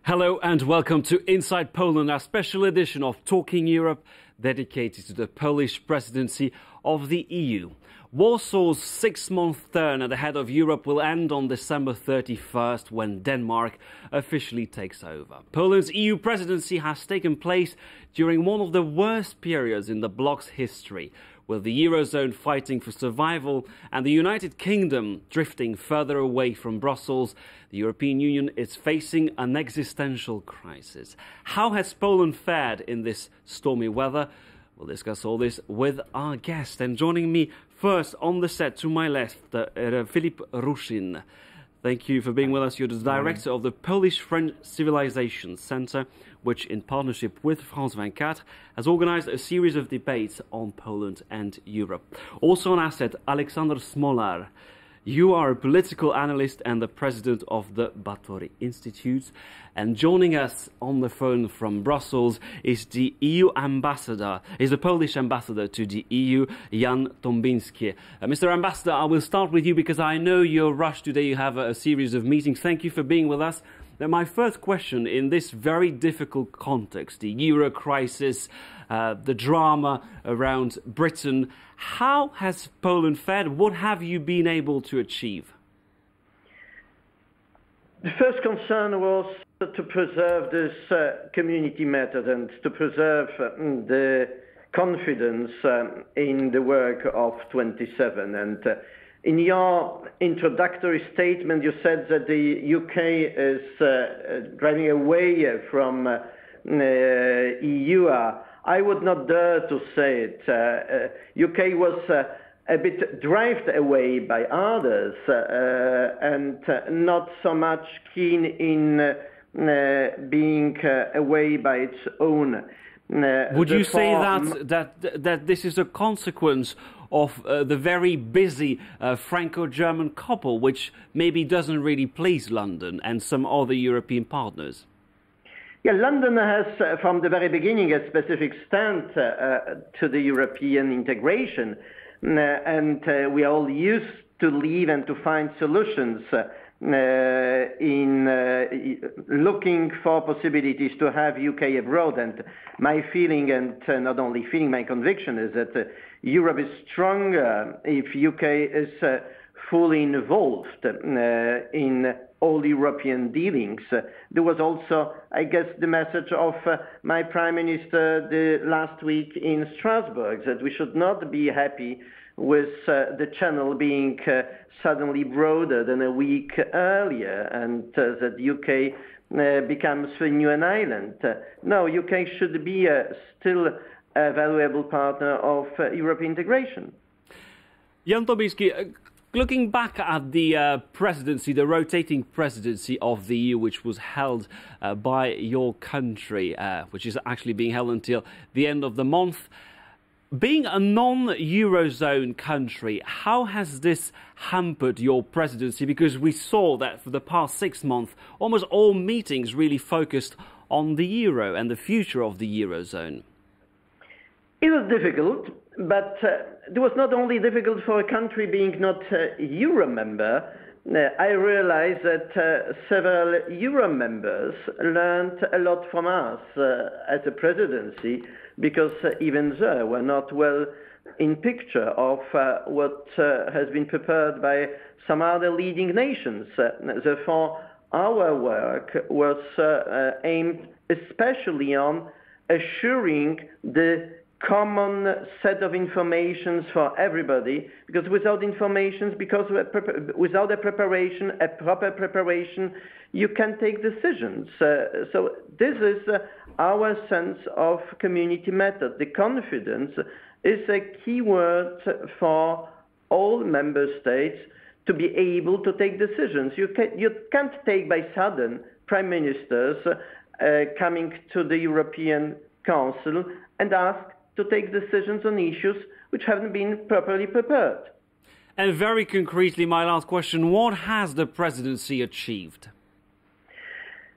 Hello and welcome to Inside Poland, our special edition of Talking Europe, dedicated to the Polish presidency of the EU. Warsaw's 6-month term at the head of Europe will end on December 31st when Denmark officially takes over. Poland's EU presidency has taken place during one of the worst periods in the bloc's history, with the Eurozone fighting for survival and the United Kingdom drifting further away from Brussels. The European Union is facing an existential crisis. How has Poland fared in this stormy weather? We'll discuss all this with our guest. And joining me first on the set to my left, Filip Rushin. Thank you for being with us. You're the director of the Polish-French Civilization Center, which in partnership with France 24 has organized a series of debates on Poland and Europe. Also on our set, Alexander Smolar. You are a political analyst and the president of the Batory Institute. And joining us on the phone from Brussels is the Polish ambassador to the EU, Jan Tombiński. Mr. Ambassador, I will start with you because I know you're rushed today. You have a series of meetings. Thank you for being with us. Now, my first question, in this very difficult context, the Euro crisis, the drama around Britain, how has Poland fared? What have you been able to achieve? The first concern was to preserve this community method and to preserve the confidence in the work of 27. And in your introductory statement, you said that the UK is driving away from EU. I would not dare to say it. UK was a bit driven away by others and not so much keen in being away by its own. Would you say that this is a consequence of the very busy Franco-German couple, which maybe doesn't really please London and some other European partners? Yeah, London has, from the very beginning, a specific stand to the European integration, and we are all used to live and to find solutions in looking for possibilities to have UK abroad. And my feeling, and not only feeling, my conviction is that Europe is stronger if UK is fully involved in all European dealings. There was also, I guess, the message of my Prime Minister last week in Strasbourg, that we should not be happy with the channel being suddenly broader than a week earlier, and that UK becomes a new island. No, UK should be still a valuable partner of European integration. Jan Tombiński, looking back at the presidency, the rotating presidency of the EU, which was held by your country, which is actually being held until the end of the month, being a non-Eurozone country, how has this hampered your presidency? Because we saw that for the past 6 months, almost all meetings really focused on the euro and the future of the Eurozone. It was difficult, but it was not only difficult for a country being not a Euro member. I realized that several Euro members learned a lot from us as a presidency, because even they were not well in picture of what has been prepared by some other leading nations. Therefore, our work was aimed especially on assuring the common set of information for everybody, because without information, without a proper preparation, you can take decisions. So this is our sense of community method. The confidence is a key word for all member states to be able to take decisions. You can't take by sudden prime ministers coming to the European Council and ask to take decisions on issues which haven't been properly prepared. And very concretely, my last question, what has the presidency achieved?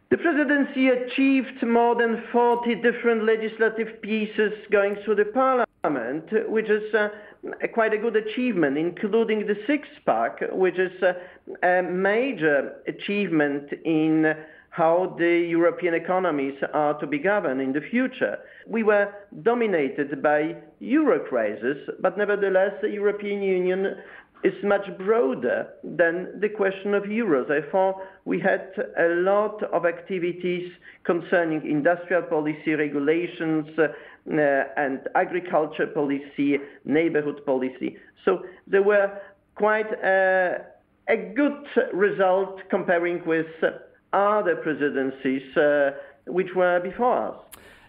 The presidency achieved more than 40 different legislative pieces going through the parliament, which is quite a good achievement, including the six-pack, which is a major achievement in how the European economies are to be governed in the future. We were dominated by Euro crisis, but nevertheless the European Union is much broader than the question of euros. Therefore, we had a lot of activities concerning industrial policy, regulations, and agriculture policy, neighborhood policy. So there were quite a good result comparing with other presidencies which were before us.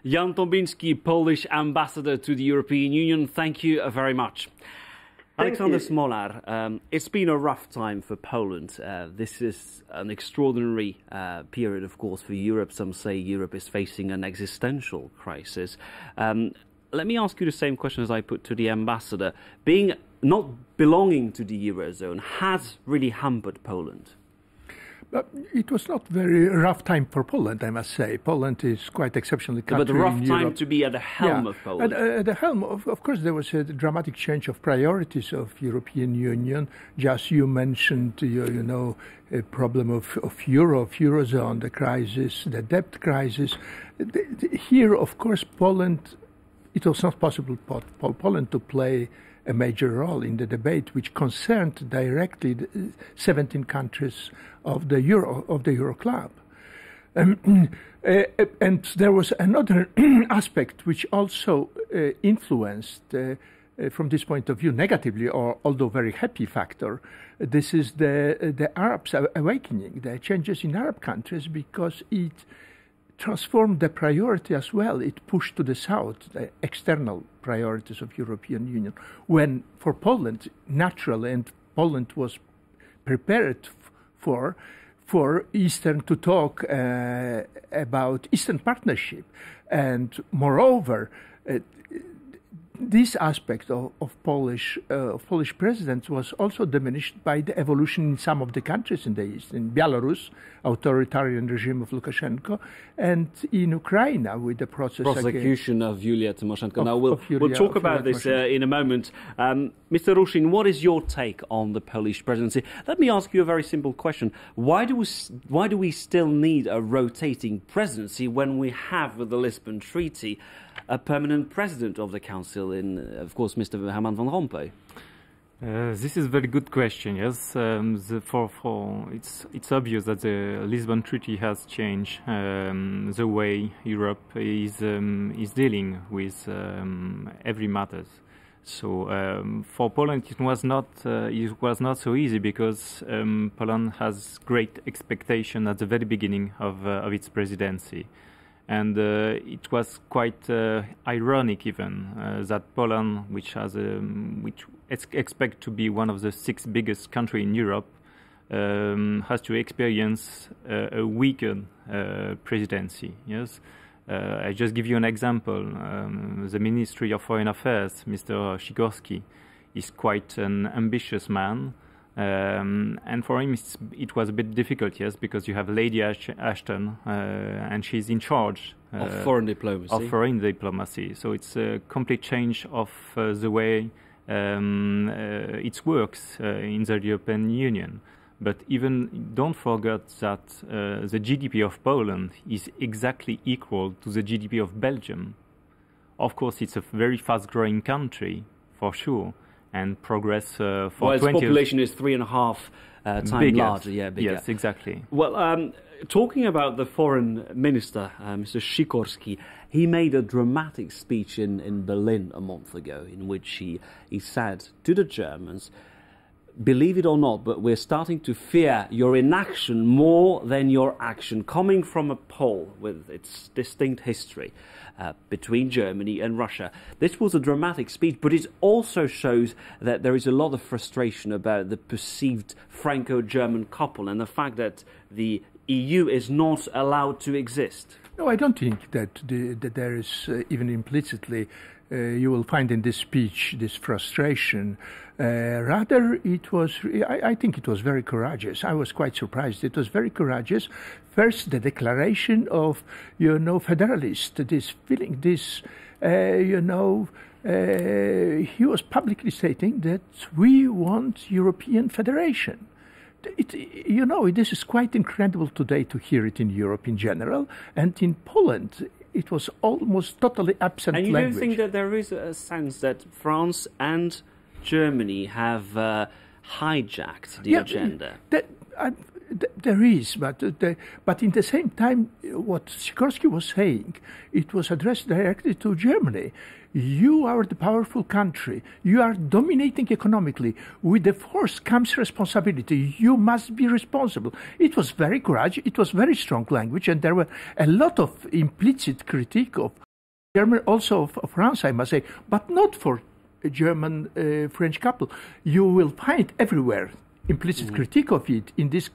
Jan Tombiński, Polish ambassador to the European Union, thank you very much. Alexander Smolar, it's been a rough time for Poland. This is an extraordinary period, of course, for Europe. Some say Europe is facing an existential crisis. Let me ask you the same question as I put to the ambassador. Not belonging to the Eurozone has really hampered Poland. But it was not very rough time for Poland, I must say. Poland is quite exceptionally country in Europe. But a rough time to be at the helm of Poland. At the helm, of course, there was a dramatic change of priorities of European Union. Just you mentioned, a problem of Eurozone, the crisis, the debt crisis. Here, of course, Poland, it was not possible for Poland to play a major role in the debate, which concerned directly the 17 countries of the Euro club. And there was another aspect which also influenced, from this point of view, negatively, or although very happy factor. This is the Arabs awakening, the changes in Arab countries, because it transformed the priority as well. It pushed to the south the external priorities of European Union. When for Poland, naturally, and Poland was prepared for Eastern to talk about Eastern Partnership, and moreover, this aspect of Polish presidents was also diminished by the evolution in some of the countries in the East, in Belarus, authoritarian regime of Lukashenko, and in Ukraine with the prosecution of Yulia Tymoshenko. Now we'll talk about this in a moment. Mr. Rushin, what is your take on the Polish presidency? Let me ask you a very simple question: Why do we still need a rotating presidency when we have, with the Lisbon Treaty, a permanent president of the Council in, of course, Mr. Herman van Rompuy? This is a very good question. Yes, it's obvious that the Lisbon Treaty has changed the way Europe is dealing with every matter. So for Poland, it was not so easy, because Poland has great expectation at the very beginning of its presidency. And it was quite ironic even that Poland, which expect to be one of the 6 biggest countries in Europe, has to experience a weakened presidency. Yes, I just give you an example. The Ministry of Foreign Affairs, Mr. Sikorski, is quite an ambitious man. And for him it was a bit difficult, yes, because you have Lady Ashton, and she's in charge of foreign diplomacy. So it's a complete change of the way it works in the European Union. But even don't forget that the GDP of Poland is exactly equal to the GDP of Belgium. Of course, it's a very fast-growing country, for sure. And progress for 20 its population is 3.5 times larger. Yeah, bigger. Yes, exactly. Well, talking about the foreign minister, Mr. Sikorski, he made a dramatic speech in Berlin a month ago, in which he said to the Germans, believe it or not, but we're starting to fear your inaction more than your action, coming from a Pole with its distinct history between Germany and Russia. This was a dramatic speech, but it also shows that there is a lot of frustration about the perceived Franco-German couple and the fact that the EU is not allowed to exist. No, I don't think that there is even implicitly you will find in this speech this frustration. Rather, I think it was very courageous. I was quite surprised. It was very courageous. First, the declaration of, federalist, this feeling, he was publicly stating that we want European federation. You know, this is quite incredible today to hear it in Europe in general, and in Poland it was almost totally absent language. And you language. don't think that there is a sense that France and Germany have hijacked the agenda? There is, but in the same time, what Sikorski was saying, it was addressed directly to Germany. You are the powerful country. You are dominating economically. With the force comes responsibility. You must be responsible. It was very courageous. It was very strong language, and there were a lot of implicit critique of Germany, also of France, I must say, but not for a German-French couple. You will find everywhere implicit critique of it in this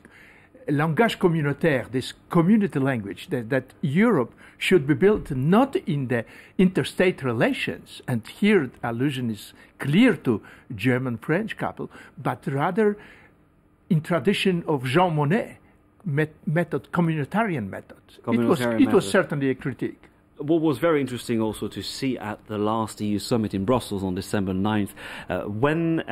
langage communautaire, this community language, that Europe should be built not in the interstate relations, and here allusion is clear to German-French couple, but rather in tradition of Jean Monnet method, communitarian method. It was certainly a critique. What was very interesting also to see at the last EU summit in Brussels on December 9th, when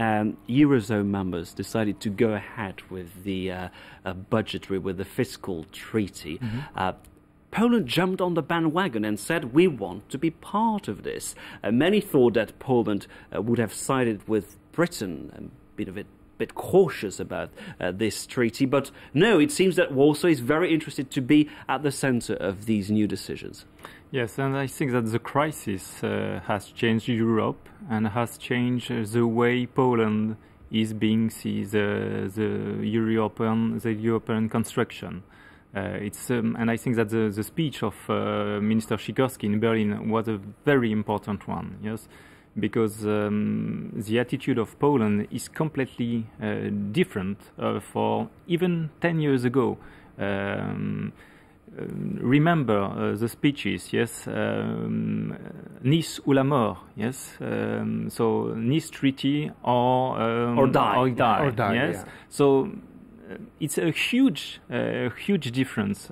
Eurozone members decided to go ahead with the with the fiscal treaty, Poland jumped on the bandwagon and said, we want to be part of this. Many thought that Poland would have sided with Britain and been a bit cautious about this treaty, but no, it seems that Warsaw is very interested to be at the center of these new decisions. Yes, and I think that the crisis has changed Europe and has changed the way Poland is being seen, the European construction. And I think that the speech of Minister Sikorski in Berlin was a very important one. Yes, because the attitude of Poland is completely different for even 10 years ago. Remember the speeches, yes, Nice ou la mort, yes, so Nice Treaty or die, yes. Yeah. So it's a huge difference,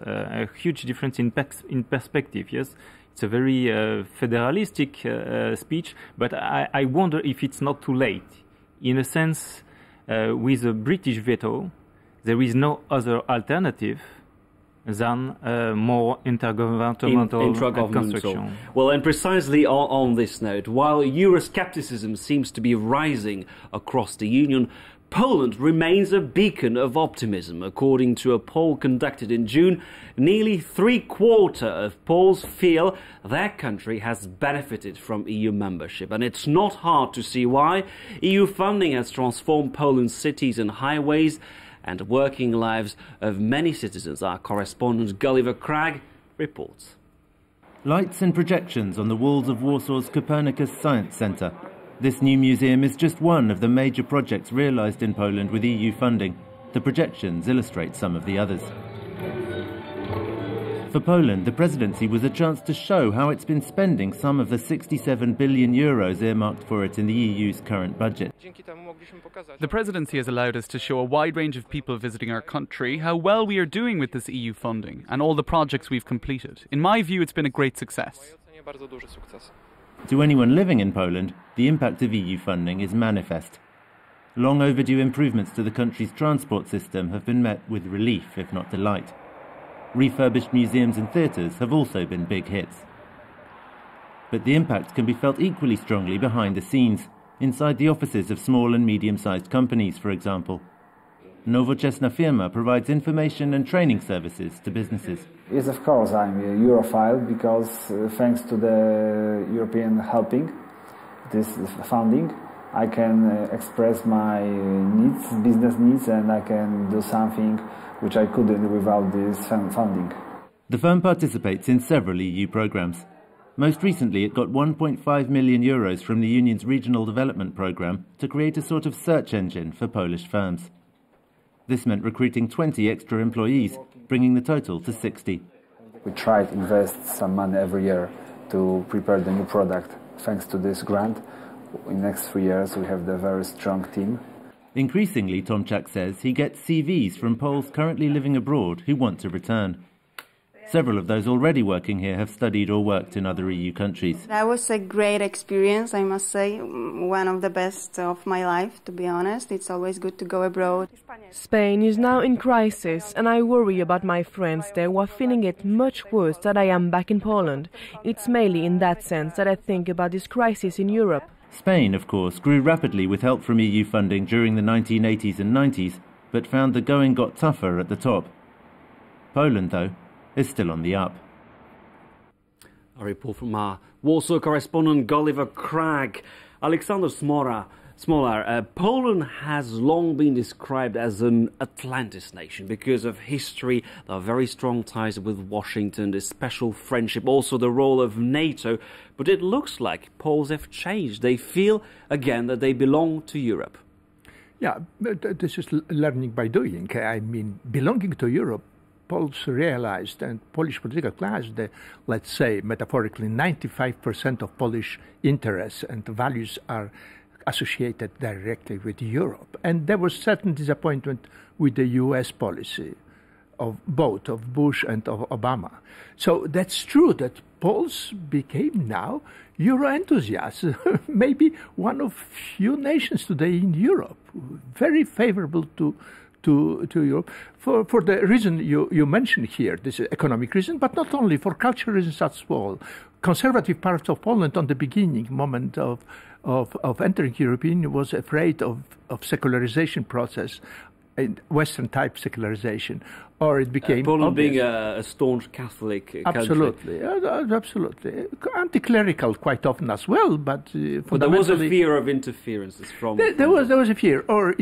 in perspective, yes. It's a very federalistic speech, but I wonder if it's not too late. In a sense, with a British veto, there is no other alternative than more intergovernmental construction. Well, and precisely on this note, while Euroscepticism seems to be rising across the Union, Poland remains a beacon of optimism. According to a poll conducted in June, nearly 3/4 of Poles feel their country has benefited from EU membership. And it's not hard to see why. EU funding has transformed Poland's cities and highways and working lives of many citizens. Our correspondent Gulliver Cragg reports. Lights and projections on the walls of Warsaw's Copernicus Science Centre. This new museum is just one of the major projects realised in Poland with EU funding. The projections illustrate some of the others. For Poland, the presidency was a chance to show how it's been spending some of the 67 billion euros earmarked for it in the EU's current budget. The presidency has allowed us to show a wide range of people visiting our country how well we are doing with this EU funding and all the projects we've completed. In my view, it's been a great success. To anyone living in Poland, the impact of EU funding is manifest. Long overdue improvements to the country's transport system have been met with relief, if not delight. Refurbished museums and theatres have also been big hits. But the impact can be felt equally strongly behind the scenes, inside the offices of small and medium-sized companies, for example. Nowoczesna Firma provides information and training services to businesses. Yes, of course, I'm a Europhile because thanks to the European helping, this funding, I can express my needs, business needs, and I can do something which I couldn't without this funding. The firm participates in several EU programmes. Most recently, it got 1.5 million euros from the Union's Regional Development Programme to create a sort of search engine for Polish firms. This meant recruiting 20 extra employees, bringing the total to 60. We try to invest some money every year to prepare the new product. Thanks to this grant, in the next 3 years we have a very strong team. Increasingly, Tomczak says, he gets CVs from Poles currently living abroad who want to return. Several of those already working here have studied or worked in other EU countries. That was a great experience, I must say, one of the best of my life, to be honest. It's always good to go abroad. Spain is now in crisis, and I worry about my friends there who are feeling it much worse than I am back in Poland. It's mainly in that sense that I think about this crisis in Europe. Spain, of course, grew rapidly with help from EU funding during the 1980s and 90s, but found the going got tougher at the top. Poland, though, is still on the up. A report from our Warsaw correspondent Gulliver Cragg. Alexander Smolar, Poland has long been described as an Atlantis nation because of history. There are very strong ties with Washington, this special friendship, also the role of NATO. But it looks like Poles have changed. They feel again that they belong to Europe. Yeah, but this is learning by doing. I mean, belonging to Europe, Poles realized, and Polish political class, that, let's say, metaphorically, 95% of Polish interests and values are associated directly with Europe. And there was certain disappointment with the US policy of both of Bush and of Obama. So that's true that Poles became now Euro enthusiasts, maybe one of few nations today in Europe, very favorable to Europe, for the reason you mentioned here, this economic reason, but not only, for cultural reasons as well. Conservative parts of Poland on the beginning moment of entering European Union was afraid of secularization process, Western type secularization, or it became Poland obvious. being a staunch Catholic absolutely country. Absolutely anti-clerical quite often as well, but there was a fear of interferences from there was a fear, or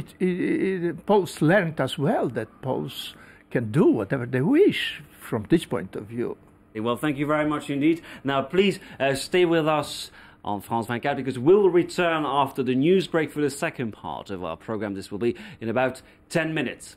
Poles learned as well that Poles can do whatever they wish from this point of view. Well, thank you very much indeed. Now please stay with us on France 24, because we'll return after the news break for the second part of our program. This will be in about 10 minutes.